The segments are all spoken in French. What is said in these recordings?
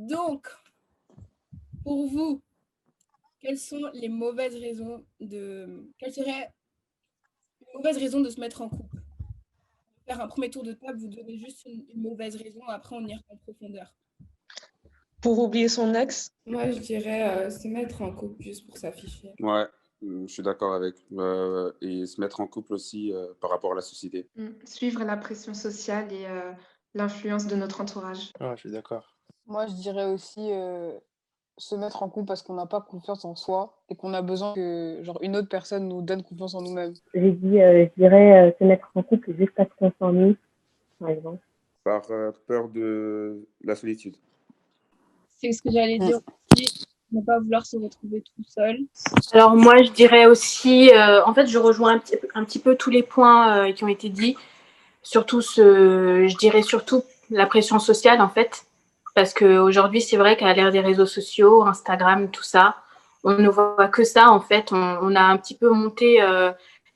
Donc, pour vous, quelles sont les mauvaises raisons de... Quelle serait une mauvaise raison de se mettre en couple? Faire un premier tour de table, vous donnez juste une mauvaise raison, après on ira en profondeur. Pour oublier son ex? Moi, je dirais se mettre en couple juste pour s'afficher. Ouais, je suis d'accord avec. Et se mettre en couple aussi par rapport à la société. Suivre la pression sociale et l'influence de notre entourage. Ouais, je suis d'accord. Moi, je dirais aussi se mettre en couple parce qu'on n'a pas confiance en soi et qu'on a besoin que une autre personne nous donne confiance en nous-mêmes. Je dirais se mettre en couple juste parce qu'on s'ennuie, par exemple. Par peur de la solitude. C'est ce que j'allais dire aussi, ne pas vouloir se retrouver tout seul. Alors moi, je dirais aussi, en fait, je rejoins un petit peu tous les points qui ont été dits. Je dirais surtout la pression sociale, en fait. Parce qu'aujourd'hui, c'est vrai qu'à l'ère des réseaux sociaux, Instagram, tout ça, on ne voit que ça, en fait. On a un petit peu monté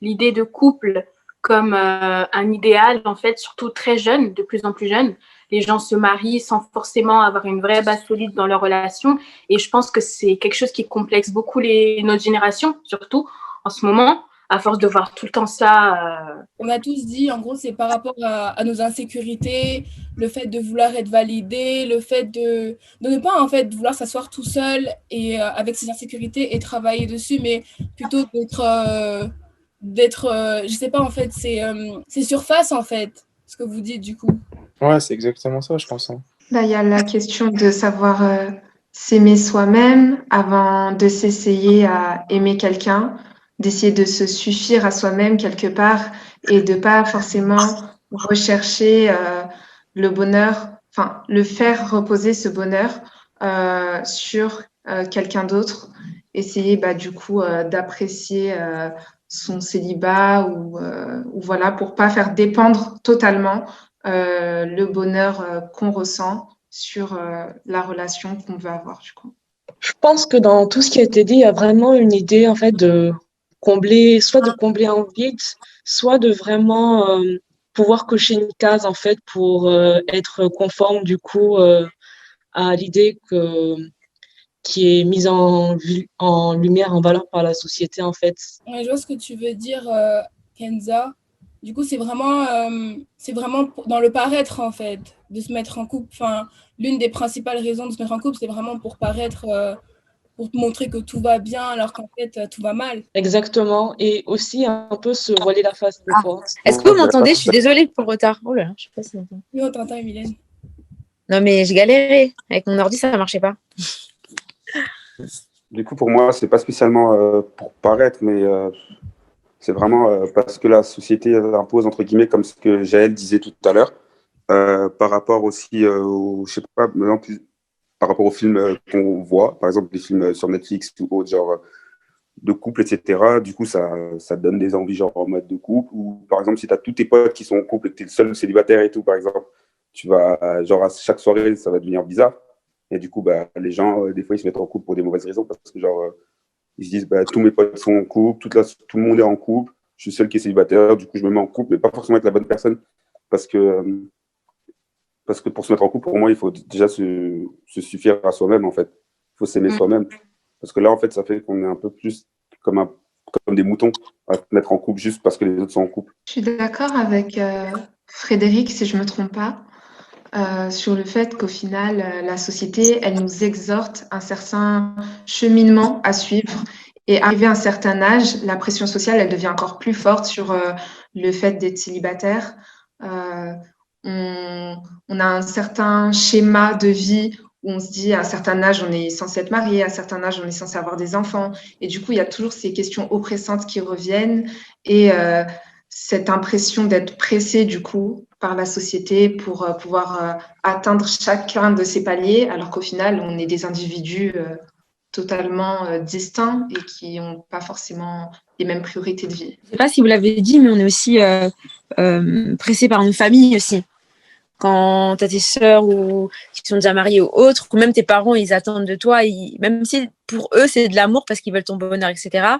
l'idée de couple comme un idéal, en fait, surtout très jeune, de plus en plus jeune. Les gens se marient sans forcément avoir une vraie base solide dans leur relation. Et je pense que c'est quelque chose qui complexe beaucoup notre génération, surtout en ce moment, à force de voir tout le temps ça. On a tous dit, en gros, c'est par rapport à nos insécurités, le fait de vouloir être validé, le fait de ne pas, en fait, vouloir s'asseoir tout seul et avec ses insécurités et travailler dessus, mais plutôt je sais pas, en fait, c'est surface, en fait, ce que vous dites, du coup. Ouais, c'est exactement ça, je pense. Là, il y a la question de savoir s'aimer soi-même avant de s'essayer à aimer quelqu'un, d'essayer de se suffire à soi-même quelque part et de pas forcément rechercher le bonheur, enfin, le faire reposer ce bonheur sur quelqu'un d'autre. Essayer, du coup, d'apprécier son célibat ou voilà, pour pas faire dépendre totalement le bonheur qu'on ressent sur la relation qu'on veut avoir, du coup. Je pense que dans tout ce qui a été dit, il y a vraiment une idée, en fait, de combler un vide, soit de vraiment pouvoir cocher une case, en fait, pour être conforme, du coup, à l'idée qui est mise en lumière, en valeur par la société, en fait. Ouais, je vois ce que tu veux dire, Kenza. Du coup, c'est vraiment dans le paraître, en fait, de se mettre en couple. Enfin, l'une des principales raisons de se mettre en couple, c'est vraiment pour paraître, pour montrer que tout va bien, alors qu'en fait, tout va mal. Exactement. Et aussi un peu se voiler la face des fois. Est-ce que vous m'entendez? Je suis désolée pour le retard. Oh là là, je sais pas si vous m'entendez. Oui, on t'entend, Mylène. Non, mais j'ai galéré. Avec mon ordi, ça ne marchait pas. Du coup, pour moi, c'est pas spécialement pour paraître, mais c'est vraiment parce que la société impose, entre guillemets, comme ce que Jaël disait tout à l'heure, par rapport aussi je sais pas, par rapport aux films qu'on voit, par exemple des films sur Netflix ou autre, genre de couple, etc. Du coup, ça donne des envies, genre en mode de couple, ou par exemple, si tu as tous tes potes qui sont en couple et que tu es le seul célibataire et tout, par exemple, tu vas, genre à chaque soirée, ça va devenir bizarre. Et du coup, les gens, des fois, ils se mettent en couple pour des mauvaises raisons, parce que genre, ils se disent, tous mes potes sont en couple, tout le monde est en couple, je suis seul qui est célibataire, du coup, je me mets en couple, mais pas forcément avec la bonne personne, parce que pour se mettre en couple, pour moi, il faut déjà se suffire à soi-même, en fait. Il faut s'aimer soi-même. Parce que là, en fait, ça fait qu'on est un peu plus comme des moutons à se mettre en couple juste parce que les autres sont en couple. Je suis d'accord avec Frédéric, si je ne me trompe pas, sur le fait qu'au final, la société, elle nous exhorte un certain cheminement à suivre. Et arrivé à un certain âge, la pression sociale, elle devient encore plus forte sur le fait d'être célibataire. On a un certain schéma de vie où on se dit à un certain âge, on est censé être marié, à un certain âge, on est censé avoir des enfants. Et du coup, il y a toujours ces questions oppressantes qui reviennent et cette impression d'être pressé, du coup, par la société pour pouvoir atteindre chacun de ces paliers, alors qu'au final, on est des individus totalement distincts et qui n'ont pas forcément les mêmes priorités de vie. Je ne sais pas si vous l'avez dit, mais on est aussi pressé par nos familles aussi. Quand tu as tes sœurs ou qui sont déjà mariées ou autres, ou même tes parents, ils attendent de toi, même si pour eux, c'est de l'amour parce qu'ils veulent ton bonheur, etc.,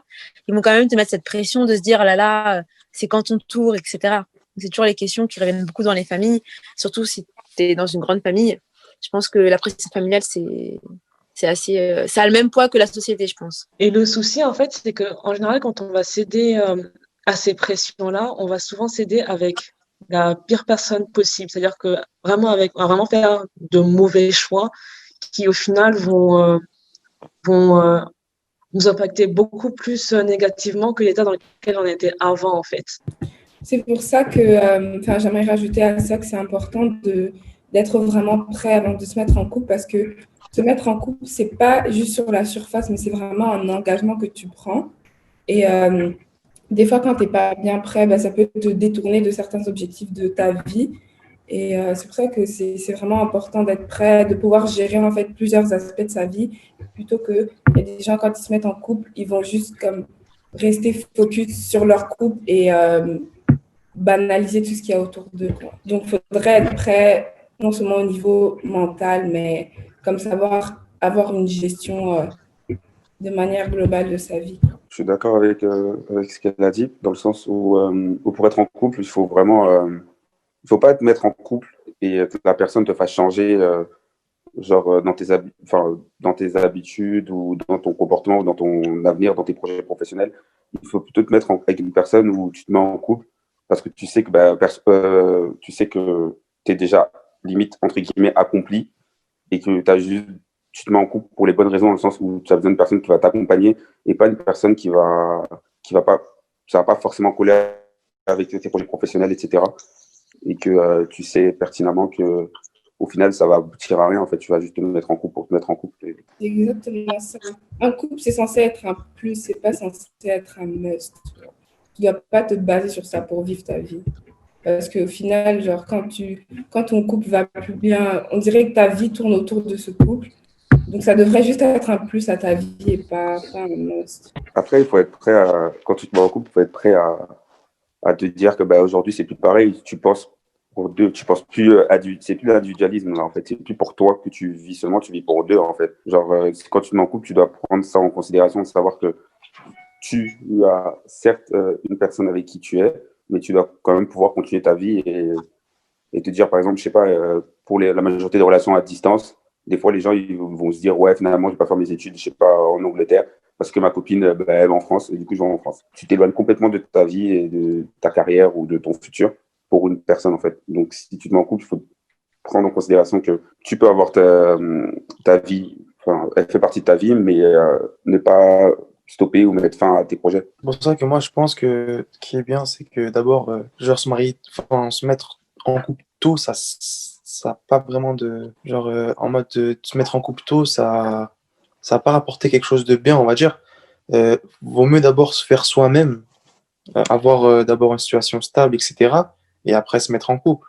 ils vont quand même te mettre cette pression de se dire, ah là là, c'est quand ton tour, etc. C'est toujours les questions qui reviennent beaucoup dans les familles, surtout si tu es dans une grande famille. je pense que la pression familiale, c'est assez, ça a le même poids que la société, je pense. Et le souci, en fait, c'est qu'en général, quand on va céder à ces pressions-là, on va souvent céder avec la pire personne possible. C'est-à-dire que on va vraiment faire de mauvais choix qui, au final, vont nous impacter beaucoup plus négativement que l'état dans lequel on était avant, en fait. C'est pour ça que j'aimerais rajouter à ça que c'est important d'être vraiment prêt avant de se mettre en couple, parce que se mettre en couple, c'est pas juste sur la surface, mais c'est vraiment un engagement que tu prends. Et des fois, quand tu n'es pas bien prêt, ça peut te détourner de certains objectifs de ta vie. Et c'est pour ça que c'est vraiment important d'être prêt, de pouvoir gérer en fait plusieurs aspects de sa vie, plutôt que il y a des gens, quand ils se mettent en couple, ils vont juste comme rester focus sur leur couple et banaliser tout ce qu'il y a autour d'eux, quoi. Donc, il faudrait être prêt, non seulement au niveau mental, mais comme savoir avoir une gestion de manière globale de sa vie. Je suis d'accord avec ce qu'elle a dit, dans le sens où pour être en couple, il faut vraiment... il faut pas te mettre en couple et que la personne te fasse changer dans tes habitudes ou dans ton comportement ou dans ton avenir, dans tes projets professionnels. Il faut plutôt te mettre avec une personne où tu te mets en couple parce que tu sais que tu es déjà limite entre guillemets accompli et que tu te mets en couple pour les bonnes raisons, dans le sens où tu as besoin d'une personne qui va t'accompagner et pas une personne ça va pas forcément coller avec tes projets professionnels, etc. Et que tu sais pertinemment que au final ça va aboutir à rien. En fait, tu vas juste te mettre en couple pour te mettre en couple. C'est exactement ça. Un couple, c'est censé être un plus, c'est pas censé être un must. Tu dois pas te baser sur ça pour vivre ta vie. Parce qu'au final, genre, quand ton couple va plus bien, on dirait que ta vie tourne autour de ce couple. Donc, ça devrait juste être un plus à ta vie et pas un must. Après, il faut être prêt quand tu te mets en couple, il faut être prêt à te dire que aujourd'hui, c'est plus pareil. Tu penses pour deux, tu penses plus c'est plus l'individualisme, là, en fait. C'est plus pour toi que tu vis seulement, tu vis pour deux, en fait. Genre, quand tu te mets en couple, tu dois prendre ça en considération, de savoir que tu as certes une personne avec qui tu es, mais tu dois quand même pouvoir continuer ta vie et te dire, par exemple, je sais pas, pour la majorité des relations à distance, des fois, les gens ils vont se dire, ouais, finalement, je vais pas faire mes études, je sais pas, en Angleterre, parce que ma copine, elle va en France, et du coup, je vais en France. Tu t'éloignes complètement de ta vie et de ta carrière ou de ton futur pour une personne, en fait. Donc, si tu te mets en couple, il faut prendre en considération que tu peux avoir ta vie, enfin, elle fait partie de ta vie, mais ne pas stopper ou mettre fin à tes projets. C'est pour ça que moi, je pense que ce qui est bien, c'est que d'abord, genre se mettre en couple tôt, ça pas vraiment de... Genre, en mode de se mettre en couple tôt, ça va pas rapporter quelque chose de bien, on va dire. Vaut mieux d'abord se faire soi-même, avoir d'abord une situation stable, etc. Et après se mettre en couple.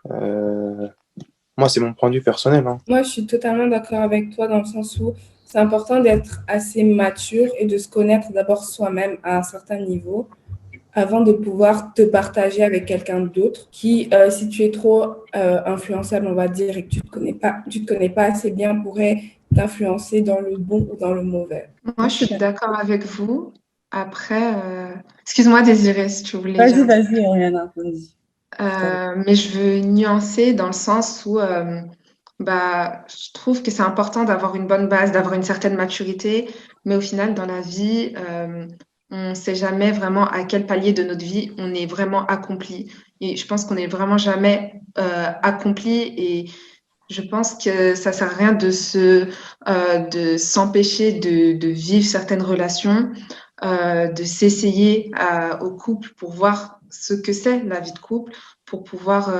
Moi, c'est mon point de vue personnel, hein. Moi, je suis totalement d'accord avec toi dans le sens où c'est important d'être assez mature et de se connaître d'abord soi-même à un certain niveau avant de pouvoir te partager avec quelqu'un d'autre qui, si tu es trop influençable, on va dire, et que tu te connais pas assez bien, pourrait t'influencer dans le bon ou dans le mauvais. Moi, je suis d'accord avec vous. Après, excuse-moi, Désirée, si tu voulais dire. Vas-y, Oriana, vas-y. Mais je veux nuancer dans le sens où je trouve que c'est important d'avoir une bonne base, d'avoir une certaine maturité, mais au final, dans la vie, on ne sait jamais vraiment à quel palier de notre vie on est vraiment accompli. Et je pense qu'on n'est vraiment jamais accompli et je pense que ça sert à rien de s'empêcher de vivre certaines relations, de s'essayer au couple pour voir ce que c'est la vie de couple, pour pouvoir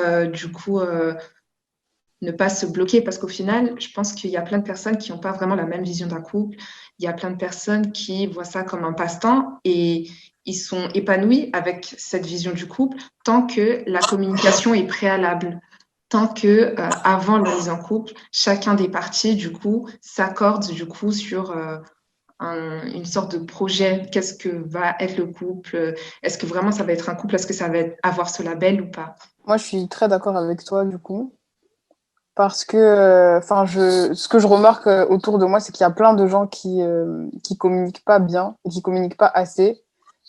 ne pas se bloquer. Parce qu'au final, je pense qu'il y a plein de personnes qui n'ont pas vraiment la même vision d'un couple. Il y a plein de personnes qui voient ça comme un passe-temps et ils sont épanouis avec cette vision du couple tant que la communication est préalable. Tant que avant la mise en couple, chacun des parties du coup s'accorde du coup sur une sorte de projet. Qu'est-ce que va être le couple? Est-ce que vraiment ça va être un couple? Est-ce que ça va avoir ce label ou pas? Moi, je suis très d'accord avec toi, du coup. Parce que, ce que je remarque autour de moi, c'est qu'il y a plein de gens qui communiquent pas bien et qui communiquent pas assez.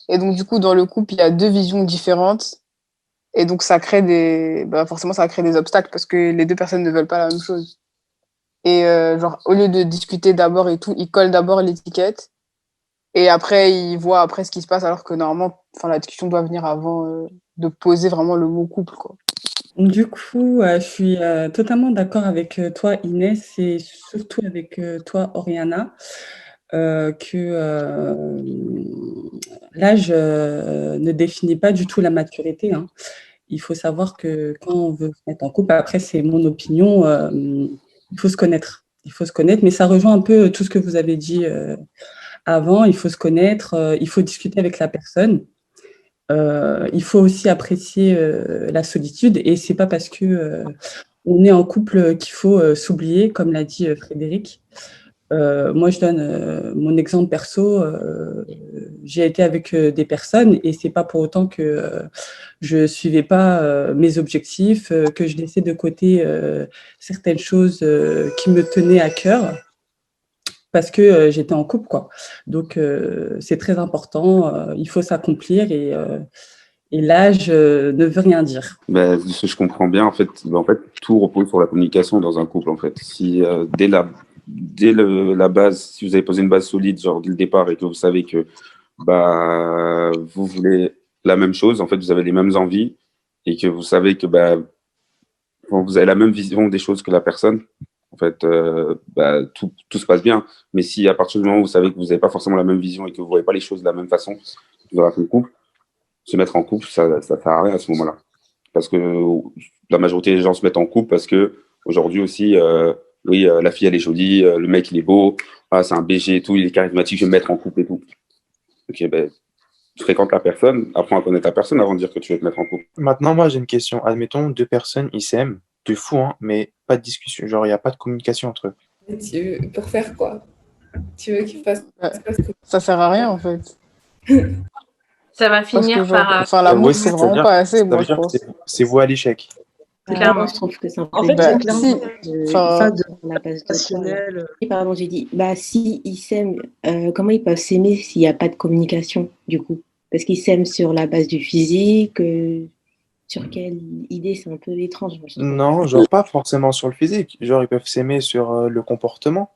Et donc, du coup, dans le couple, il y a deux visions différentes. Et donc, ça crée forcément, ça crée des obstacles parce que les deux personnes ne veulent pas la même chose. Et genre, au lieu de discuter d'abord et tout, ils collent d'abord l'étiquette. Et après, ils voient après ce qui se passe, alors que normalement, la discussion doit venir avant de poser vraiment le mot couple, quoi. Du coup, je suis totalement d'accord avec toi, Inès, et surtout avec toi, Oriana, que l'âge ne définit pas du tout la maturité, hein. Il faut savoir que quand on veut se mettre en couple, après, c'est mon opinion, il faut se connaître. Il faut se connaître, mais ça rejoint un peu tout ce que vous avez dit avant. Il faut se connaître, il faut discuter avec la personne. Il faut aussi apprécier la solitude et c'est pas parce que on est en couple qu'il faut s'oublier, comme l'a dit Frédéric. Moi, je donne mon exemple perso. J'ai été avec des personnes et c'est pas pour autant que je suivais pas mes objectifs, que je laissais de côté certaines choses qui me tenaient à cœur parce que j'étais en couple, quoi. Donc, c'est très important. Il faut s'accomplir et l'âge ne veut rien dire. Ben, de ce que je comprends bien, en fait, tout repose sur la communication dans un couple. En fait, si dès la base, si vous avez posé une base solide, genre dès le départ, et que vous savez que bah vous voulez la même chose, en fait, vous avez les mêmes envies, et que vous savez que vous avez la même vision des choses que la personne. En fait, tout se passe bien. Mais si à partir du moment où vous savez que vous n'avez pas forcément la même vision et que vous ne voyez pas les choses de la même façon dans un couple, se mettre en couple, ça ne sert à rien à ce moment-là. Parce que la majorité des gens se mettent en couple parce que aujourd'hui aussi, oui, la fille elle est jolie, le mec il est beau, c'est un BG et tout, il est charismatique, je vais me mettre en couple et tout. Ok, tu fréquentes la personne, apprends à connaître la personne avant de dire que tu veux te mettre en couple. Maintenant, moi, j'ai une question. Admettons, deux personnes, ils s'aiment, de fou, hein, mais pas de discussion. Genre, il n'y a pas de communication entre eux. Pour faire quoi? Tu veux qu'ils fassent Ça sert à rien, en fait. Ça va finir par... l'amour, Oui, c'est vraiment pas assez, moi, je pense. C'est voué à l'échec. Clairement. Je trouve que c'est un peu En fait, c'est clairement ça de la base de quoi. Pardon, j'ai dit, si ils s'aiment, comment ils peuvent s'aimer s'il n'y a pas de communication, du coup? Parce qu'ils s'aiment sur la base du physique, sur quelle idée, c'est un peu étrange. Moi, je trouve. Non, genre pas forcément sur le physique. Genre, ils peuvent s'aimer sur le comportement.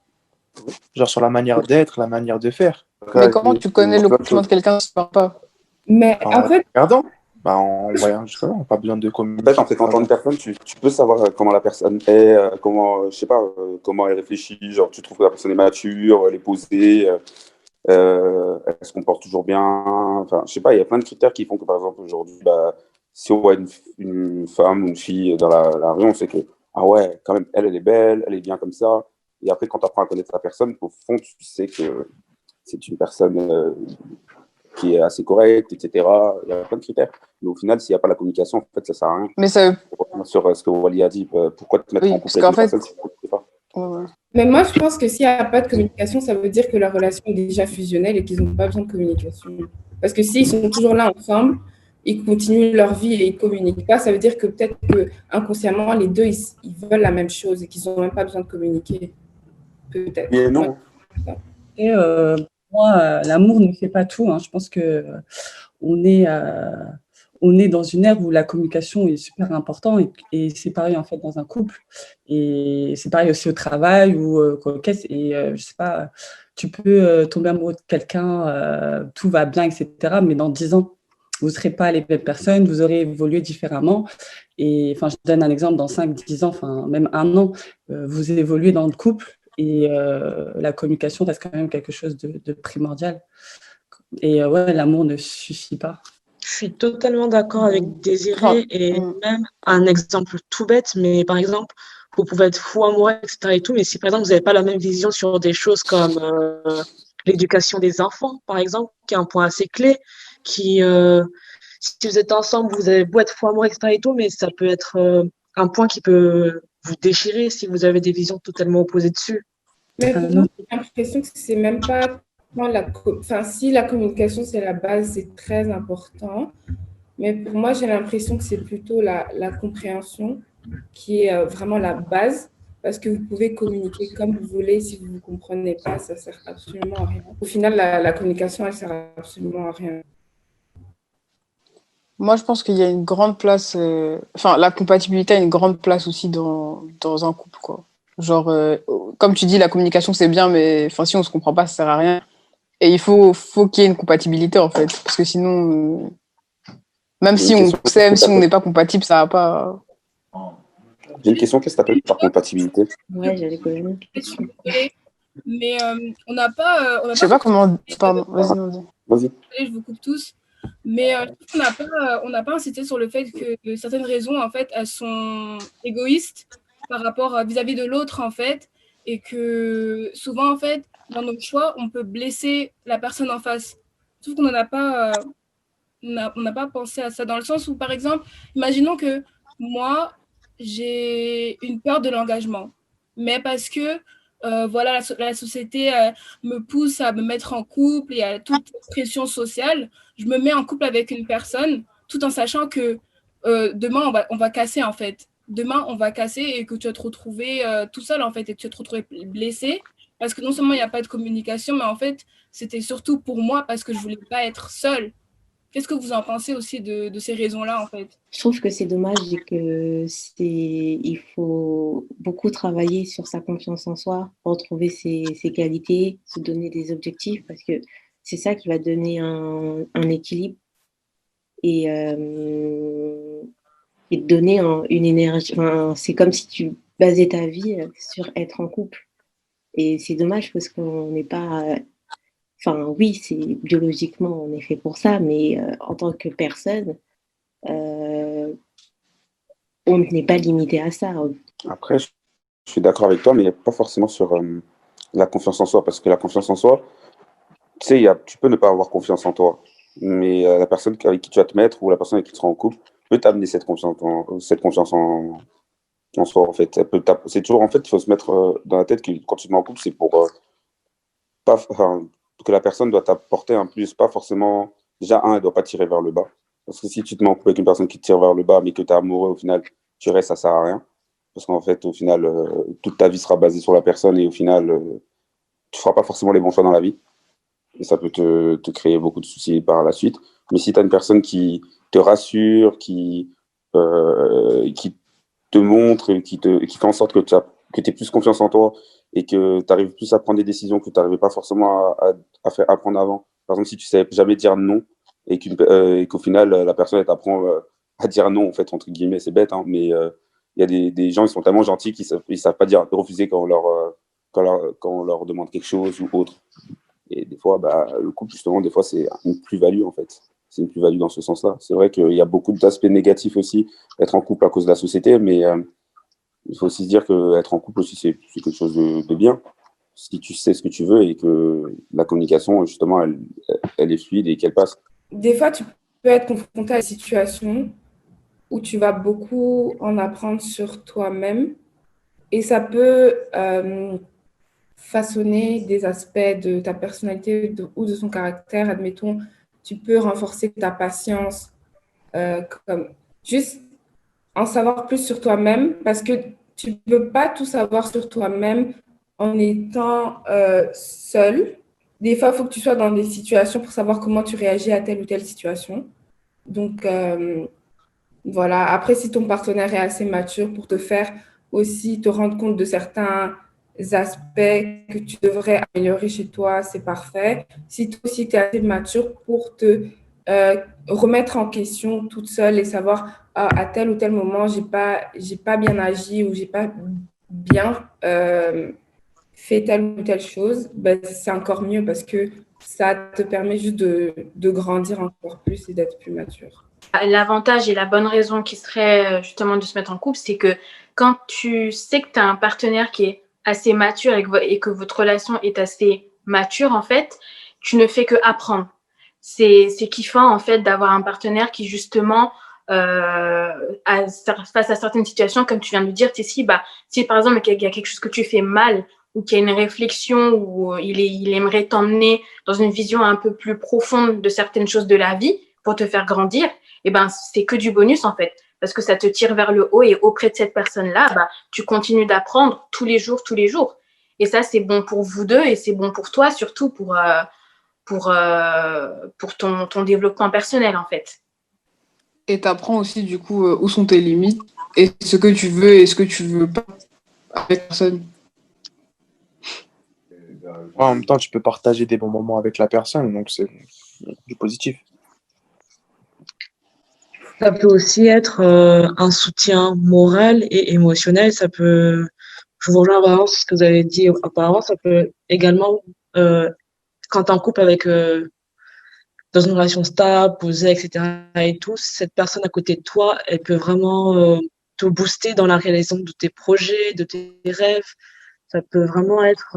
Genre sur la manière d'être, la manière de faire. Mais comment tu connais le comportement de quelqu'un si tu ne parles pas? Mais en fait... regardant. En voyant justement, pas besoin de communiquer. En fait, en fréquentant une personne, tu peux savoir comment la personne est, comment, je sais pas, comment elle réfléchit. Genre, tu trouves que la personne est mature, elle est posée, elle se comporte toujours bien. Enfin, je sais pas, il y a plein de critères qui font que, par exemple, aujourd'hui, si on voit une femme ou une fille dans la rue, on sait que, ah ouais, quand même, elle est belle, elle est bien comme ça. Et après, quand tu apprends à connaître la personne, au fond, tu sais que c'est une personne qui est assez correcte, etc. Il y a plein de critères. Mais au final, s'il n'y a pas la communication, en fait, ça ne sert à rien. Mais ça... Sur ce que Wally a dit, pourquoi te mettre en couple avec une personne si tu ne sais pas? Ouais. Mais moi, je pense que s'il n'y a pas de communication, ça veut dire que leur relation est déjà fusionnelle et qu'ils n'ont pas besoin de communication. Parce que s'ils sont toujours là ensemble, ils continuent leur vie et ils ne communiquent pas, ça veut dire que peut-être que inconsciemment, les deux, ils veulent la même chose et qu'ils n'ont même pas besoin de communiquer. Peut-être. Et non. Et moi, l'amour ne fait pas tout, hein. Je pense que on est dans une ère où la communication est super importante et c'est pareil en fait dans un couple et c'est pareil aussi au travail ou je sais pas, tu peux tomber amoureux de quelqu'un, tout va bien, etc. Mais dans 10 ans, vous ne serez pas les mêmes personnes, vous aurez évolué différemment. Et enfin, je donne un exemple, dans 5-10 ans, enfin même 1 an, vous évoluez dans le couple et la communication reste quand même quelque chose de primordial. Et ouais, l'amour ne suffit pas. Je suis totalement d'accord avec Désiré et même un exemple tout bête, mais par exemple, vous pouvez être fou amoureux, etc. et tout, mais si par exemple vous n'avez pas la même vision sur des choses comme l'éducation des enfants, par exemple, qui est un point assez clé, qui, si vous êtes ensemble, vous avez beau être fou amoureux, etc. et tout, mais ça peut être un point qui peut vous déchirer si vous avez des visions totalement opposées dessus. Mais j'ai l'impression que c'est même pas... si la communication, c'est la base, c'est très important. Mais pour moi, j'ai l'impression que c'est plutôt la compréhension qui est vraiment la base. Parce que vous pouvez communiquer comme vous voulez. Si vous ne comprenez pas, ça ne sert absolument à rien. Au final, la communication, elle ne sert absolument à rien. Moi, je pense qu'il y a une grande place... la compatibilité a une grande place aussi dans un couple, quoi. Genre, comme tu dis, la communication, c'est bien, mais si on se comprend pas, ça sert à rien. Et il faut qu'il y ait une compatibilité, en fait. Parce que sinon, même J'ai si une on question. s'aime, si on n'est pas compatible, ça va pas. J'ai une question. Qu'est-ce que tu appelles par compatibilité? Ouais, j'allais poser une question. Mais on n'a pas. Je sais pas comment. Pardon, vas-y, non, dis. Vas-y. Je vous coupe tous. Mais je trouve on n'a pas insisté sur le fait que certaines raisons, en fait, elles sont égoïstes par rapport vis-à-vis de l'autre, en fait. Et que souvent, en fait, dans nos choix, on peut blesser la personne en face. Je trouve qu'on n'en a pas. On n'a pas pensé à ça dans le sens où, par exemple, imaginons que moi, j'ai une peur de l'engagement. Mais parce que voilà, la société me pousse à me mettre en couple et à toute pression sociale, je me mets en couple avec une personne tout en sachant que demain, on va casser en fait. Demain, on va casser et que tu vas te retrouver tout seul en fait et que tu vas te retrouver blessé parce que non seulement il n'y a pas de communication, mais en fait, c'était surtout pour moi parce que je ne voulais pas être seule. Qu'est-ce que vous en pensez aussi de ces raisons-là, en fait? Je trouve que c'est dommage et que il faut beaucoup travailler sur sa confiance en soi, retrouver ses qualités, se donner des objectifs parce que c'est ça qui va donner un équilibre et donner une énergie. Enfin, c'est comme si tu basais ta vie sur être en couple. Et c'est dommage parce qu'on n'est pas. Enfin, oui, c'est biologiquement, on est fait pour ça, mais en tant que personne, on n'est pas limité à ça. Après, je suis d'accord avec toi, mais pas forcément sur la confiance en soi. Parce que la confiance en soi, tu sais, tu peux ne pas avoir confiance en toi. Mais la personne avec qui tu vas te mettre ou la personne avec qui tu seras en couple peut t'amener cette confiance en soi, en fait. C'est toujours, en fait, il faut se mettre dans la tête que quand tu te mets en couple, c'est pour que la personne doit t'apporter un plus, pas forcément. Déjà, elle ne doit pas tirer vers le bas. Parce que si tu te mets en couple avec une personne qui te tire vers le bas, mais que tu es amoureux, au final, tu restes, ça ne sert à rien. Parce qu'en fait, au final, toute ta vie sera basée sur la personne et au final, tu ne feras pas forcément les bons choix dans la vie. Et ça peut te créer beaucoup de soucis par la suite. Mais si tu as une personne qui te rassure, qui te montre, et qui fait en sorte que tu aies plus confiance en toi et que tu arrives plus à prendre des décisions que tu n'arrivais pas forcément à prendre avant. Par exemple, si tu ne savais jamais dire non et qu'au final, la personne elle t'apprend à dire non, en fait, entre guillemets, c'est bête, hein, mais il y a des gens, ils sont tellement gentils qu'ils ne savent pas refuser quand on leur demande quelque chose ou autre. Et des fois, le couple, justement, des fois, c'est une plus-value, en fait. C'est une plus-value dans ce sens-là. C'est vrai qu'il y a beaucoup d'aspects négatifs aussi, être en couple à cause de la société, mais il faut aussi se dire qu'être en couple aussi, c'est quelque chose de bien. Si tu sais ce que tu veux et que la communication, justement, elle est fluide et qu'elle passe. Des fois, tu peux être confronté à des situations où tu vas beaucoup en apprendre sur toi-même et ça peut façonner des aspects de ta personnalité ou de son caractère. Admettons, tu peux renforcer ta patience, comme juste en savoir plus sur toi-même parce que tu ne peux pas tout savoir sur toi-même en étant seul. Des fois, il faut que tu sois dans des situations pour savoir comment tu réagis à telle ou telle situation. Donc, voilà. Après, si ton partenaire est assez mature pour te faire aussi te rendre compte de certains aspects que tu devrais améliorer chez toi, c'est parfait. Si toi aussi tu es assez mature pour te remettre en question toute seule et savoir à tel ou tel moment, j'ai pas bien agi ou j'ai pas bien fait telle ou telle chose, ben, c'est encore mieux parce que ça te permet juste de grandir encore plus et d'être plus mature. L'avantage et la bonne raison qui serait justement de se mettre en couple, c'est que quand tu sais que tu as un partenaire qui est assez mature et que votre relation est assez mature, en fait, tu ne fais que apprendre. C'est kiffant, en fait, d'avoir un partenaire qui, justement, face à certaines situations, comme tu viens de dire, si par exemple, il y a quelque chose que tu fais mal ou qu'il y a une réflexion où il aimerait t'emmener dans une vision un peu plus profonde de certaines choses de la vie pour te faire grandir, eh ben, c'est que du bonus, en fait, parce que ça te tire vers le haut et auprès de cette personne-là, tu continues d'apprendre tous les jours. Et ça, c'est bon pour vous deux et c'est bon pour toi, surtout pour ton développement personnel, en fait. Et tu apprends aussi, du coup, où sont tes limites et ce que tu veux et ce que tu veux pas. avec personne. En même temps, tu peux partager des bons moments avec la personne, donc c'est du positif. Ça peut aussi être un soutien moral et émotionnel. Je vous rejoins vraiment sur ce que vous avez dit auparavant, ça peut également, quand tu es en couple avec, dans une relation stable, posée, etc. et tout, cette personne à côté de toi, elle peut vraiment te booster dans la réalisation de tes projets, de tes rêves. Ça peut vraiment être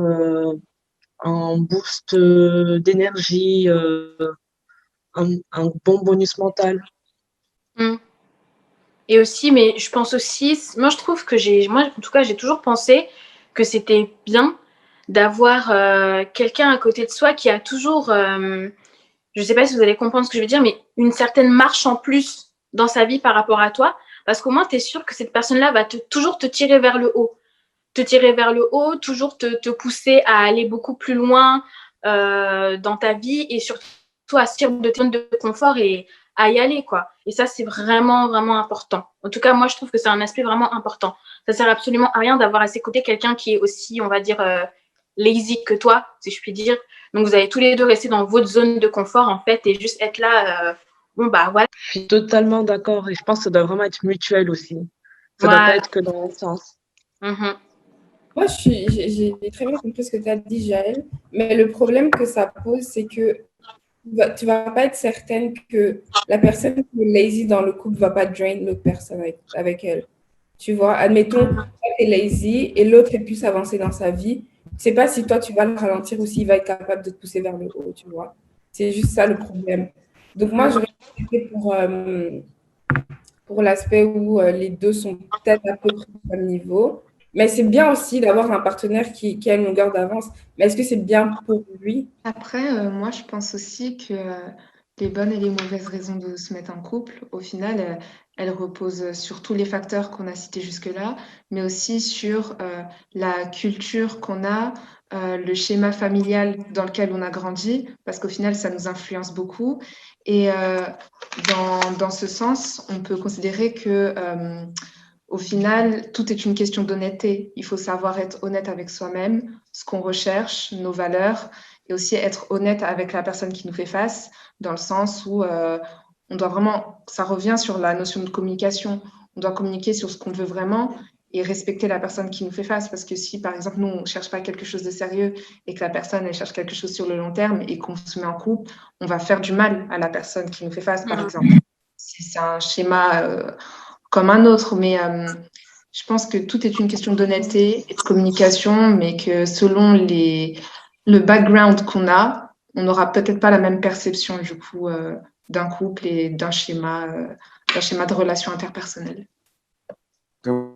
un boost d'énergie, un bon bonus mental. Et aussi, mais je pense aussi, moi je trouve que moi en tout cas, j'ai toujours pensé que c'était bien d'avoir quelqu'un à côté de soi qui a toujours, je sais pas si vous allez comprendre ce que je veux dire, mais une certaine marche en plus dans sa vie par rapport à toi, parce qu'au moins tu es sûr que cette personne-là va toujours te tirer vers le haut. Te tirer vers le haut, toujours te pousser à aller beaucoup plus loin dans ta vie et surtout à sortir de tes zones de confort et à y aller, quoi. Et ça, c'est vraiment, vraiment important. En tout cas, moi, je trouve que c'est un aspect vraiment important. Ça sert absolument à rien d'avoir à ses côtés quelqu'un qui est aussi, on va dire, lazy que toi, si je puis dire. Donc, vous allez tous les deux rester dans votre zone de confort, en fait, et juste être là, bon, bah, ouais. Je suis totalement d'accord et je pense que ça doit vraiment être mutuel aussi. Ça ne doit pas être que dans un sens. Moi, j'ai très bien compris ce que tu as dit, Jaël, mais le problème que ça pose, c'est que tu ne vas pas être certaine que la personne qui est lazy dans le couple ne va pas drain l'autre personne avec elle. Tu vois, admettons, tu es lazy et l'autre est plus avancé dans sa vie. Tu ne sais pas si toi, tu vas le ralentir ou s'il va être capable de te pousser vers le haut, tu vois. C'est juste ça le problème. Donc, moi, j'aurais été pour l'aspect où les deux sont peut-être à peu près au même niveau. Mais c'est bien aussi d'avoir un partenaire qui a une longueur d'avance. Mais est-ce que c'est bien pour lui? Après, moi, je pense aussi que les bonnes et les mauvaises raisons de se mettre en couple, au final, elles reposent sur tous les facteurs qu'on a cités jusque-là, mais aussi sur la culture qu'on a, le schéma familial dans lequel on a grandi, parce qu'au final, ça nous influence beaucoup. Et dans ce sens, on peut considérer que au final, tout est une question d'honnêteté. Il faut savoir être honnête avec soi-même, ce qu'on recherche, nos valeurs, et aussi être honnête avec la personne qui nous fait face, dans le sens où on doit vraiment, ça revient sur la notion de communication. On doit communiquer sur ce qu'on veut vraiment et respecter la personne qui nous fait face. Parce que si, par exemple, nous, on ne cherche pas quelque chose de sérieux et que la personne, elle cherche quelque chose sur le long terme et qu'on se met en couple, on va faire du mal à la personne qui nous fait face, par exemple. Si c'est un schéma comme un autre, mais je pense que tout est une question d'honnêteté et de communication, mais que selon le background qu'on a, on n'aura peut-être pas la même perception du coup d'un couple et d'un schéma de relation interpersonnelle.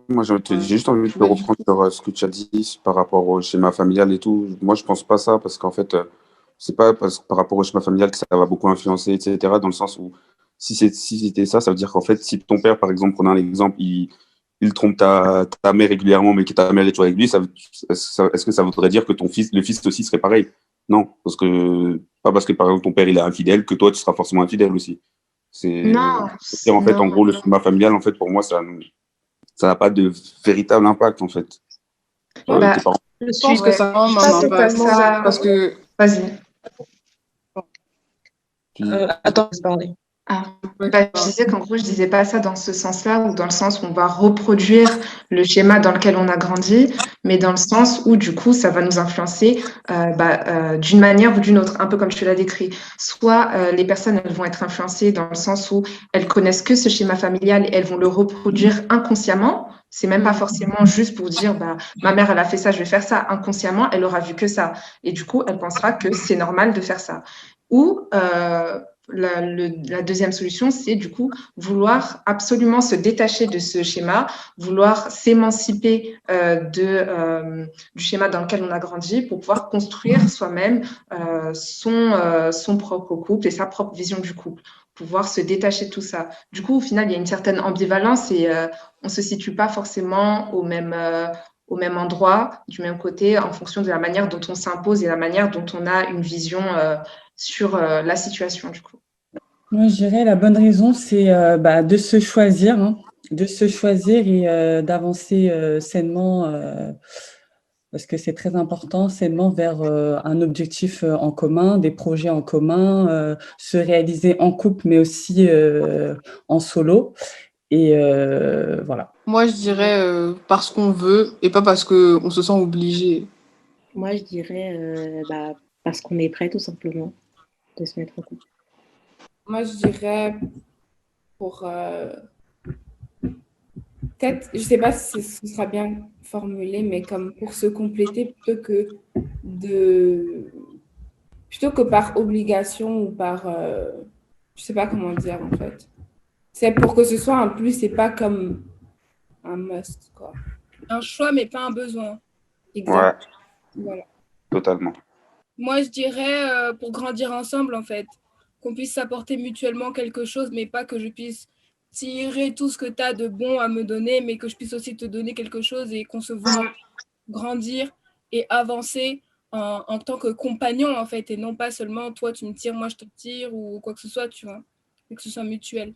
Moi, j'ai juste envie de te reprendre sur ce que tu as dit par rapport au schéma familial et tout. Moi, je pense pas ça parce qu'en fait, c'est pas par rapport au schéma familial que ça va beaucoup influencer, etc. Dans le sens où si c'était ça, ça veut dire qu'en fait, si ton père, par exemple, prenons un exemple, il trompe ta mère régulièrement, mais que ta mère est toujours avec lui, est-ce que ça voudrait dire que le fils aussi serait pareil? Non, pas parce que par exemple ton père il est infidèle que toi tu seras forcément infidèle aussi. Non. En fait, en gros, le schéma familial, en fait, pour moi, ça n'a pas de véritable impact, en fait. Je pense que ça a un impact. Parce que. Vas-y. Attends, je vais parler. Je disais qu'en gros, je disais pas ça dans ce sens-là, ou dans le sens où on va reproduire le schéma dans lequel on a grandi, mais dans le sens où, du coup, ça va nous influencer d'une manière ou d'une autre, un peu comme tu l'as décrit. Soit les personnes, elles vont être influencées dans le sens où elles connaissent que ce schéma familial et elles vont le reproduire inconsciemment. C'est même pas forcément juste pour dire, ma mère, elle a fait ça, je vais faire ça. Inconsciemment, elle aura vu que ça. Et du coup, elle pensera que c'est normal de faire ça. Ou la deuxième solution, c'est du coup vouloir absolument se détacher de ce schéma, vouloir s'émanciper du schéma dans lequel on a grandi pour pouvoir construire soi-même son propre couple et sa propre vision du couple, pouvoir se détacher de tout ça. Du coup, au final, il y a une certaine ambivalence et on ne se situe pas forcément au même endroit, du même côté, en fonction de la manière dont on s'impose et la manière dont on a une vision sur la situation, du coup. Moi, je dirais la bonne raison, c'est de se choisir, de se choisir et d'avancer sainement, parce que c'est très important, sainement vers un objectif en commun, des projets en commun, se réaliser en couple, mais aussi en solo. Et voilà. Moi, je dirais parce qu'on veut et pas parce qu'on se sent obligé. Moi, je dirais parce qu'on est prêt, tout simplement, de se mettre en couple. Moi, je dirais pour... peut-être, je sais pas si ce sera bien formulé, mais comme pour se compléter plutôt que par obligation ou par... je sais pas comment dire, en fait. C'est pour que ce soit un plus et pas comme un must, quoi. Un choix, mais pas un besoin. Exact. Ouais, Voilà. totalement. Moi, je dirais pour grandir ensemble, en fait. Qu'on puisse s'apporter mutuellement quelque chose, mais pas que je puisse tirer tout ce que tu as de bon à me donner, mais que je puisse aussi te donner quelque chose et qu'on se voit grandir et avancer en tant que compagnon, en fait, et non pas seulement toi, tu me tires, moi, je te tire ou quoi que ce soit, tu vois. Et que ce soit mutuel.